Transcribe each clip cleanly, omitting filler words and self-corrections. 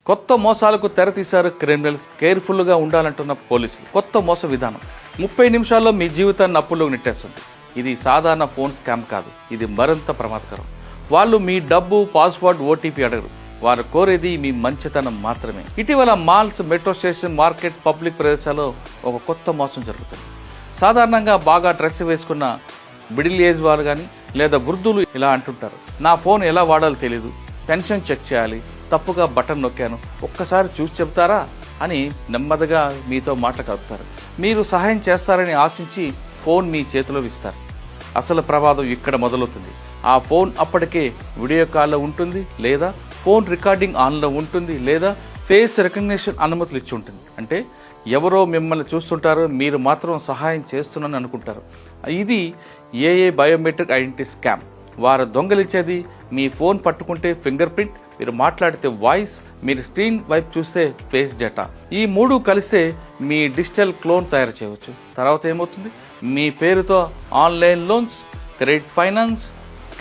కొత్త మోసాలకు తెరతీశారు క్రిమినల్స్. కేర్ఫుల్గా ఉండాలంటున్న పోలీసులు. కొత్త మోస విధానం 30 నిమిషాల్లో మీ జీవితాన్ని అప్పుల్లోకి నెట్టేస్తుంది. ఇది సాధారణ ఫోన్ స్కామ్ కాదు, ఇది మరింత ప్రమాదకరం. వాళ్ళు మీ డబ్బు, పాస్వర్డ్, ఓటీపీ అడగరు. వారు కోరేది మీ మంచితనం మాత్రమే. ఇటీవల malls, metro station, market, public ప్రదేశాల్లో ఒక కొత్త మోసం జరుగుతుంది. సాధారణంగా బాగా డ్రెస్ వేసుకున్న మిడిల్ ఏజ్ వాళ్ళు కానీ లేదా వృద్ధులు ఇలా అంటుంటారు, నా ఫోన్ ఎలా వాడాలో తెలీదు, పెన్షన్ చెక్ చేయాలి, తప్పుగా బటన్ నొక్కాను, ఒక్కసారి చూసి చెప్తారా అని నెమ్మదిగా మీతో మాటలు కలుపుతారు. మీరు సహాయం చేస్తారని ఆశించి ఫోన్ మీ చేతిలో ఇస్తారు. అసలు ప్రమాదం ఇక్కడ మొదలవుతుంది. ఆ ఫోన్ అప్పటికే వీడియో కాల్లో ఉంటుంది, లేదా ఫోన్ రికార్డింగ్ ఆన్లో ఉంటుంది, లేదా ఫేస్ రికగ్నిషన్ అనుమతులు ఇచ్చి ఉంటుంది. అంటే ఎవరో మిమ్మల్ని చూస్తుంటారో, మీరు మాత్రం సహాయం చేస్తున్నారని అనుకుంటారు. ఇది ఏఏ బయోమెట్రిక్ ఐడెంటిటీ స్కామ్. వారు దొంగలిచ్చేది మీ ఫోన్ పట్టుకుంటే ఫింగర్ ప్రింట్, మీరు మాట్లాడితే వాయిస్, మీరు స్క్రీన్ వైపు చూస్తే ఫేస్ డేటా. ఈ మూడు కలిస్తే మీ డిజిటల్ క్లోన్ తయారు చేయవచ్చు. తర్వాత ఏమవుతుంది, మీ పేరుతో online loans, credit finance,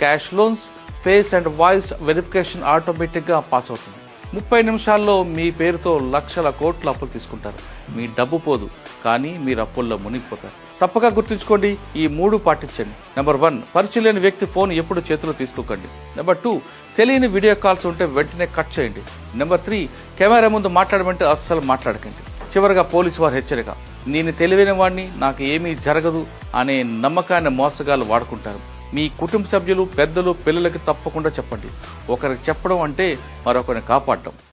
cash loans, face and voice verification ఆటోమేటిక్గా పాస్ అవుతుంది. 30 నిమిషాల్లో మీ పేరుతో లక్షల కోట్ల అప్పులు తీసుకుంటారు. మీ డబ్బు పోదు, కానీ మీరు అప్పుల్లో మునిగిపోతారు. తప్పక గుర్తుంచుకోండి, ఈ 3 పాటించండి. నెంబర్ 1, పరిచయం లేని వ్యక్తి ఫోన్ ఎప్పుడు చేతిలో తీసుకోకండి. నెంబర్ 2, తెలియని వీడియో కాల్స్ ఉంటే వెంటనే కట్ చేయండి. నెంబర్ 3, కెమెరా ముందు మాట్లాడమంటే అస్సలు మాట్లాడకండి. చివరిగా పోలీసు వారి హెచ్చరిక, నేను తెలివైన వాడిని, నాకు ఏమీ జరగదు అనే నమ్మకాన్ని మోసగాళ్ళు వాడుకుంటారు. మీ కుటుంబ సభ్యులు, పెద్దలు, పిల్లలకి తప్పకుండా చెప్పండి. ఒకరికి చెప్పడం అంటే మరొకరిని కాపాడటం.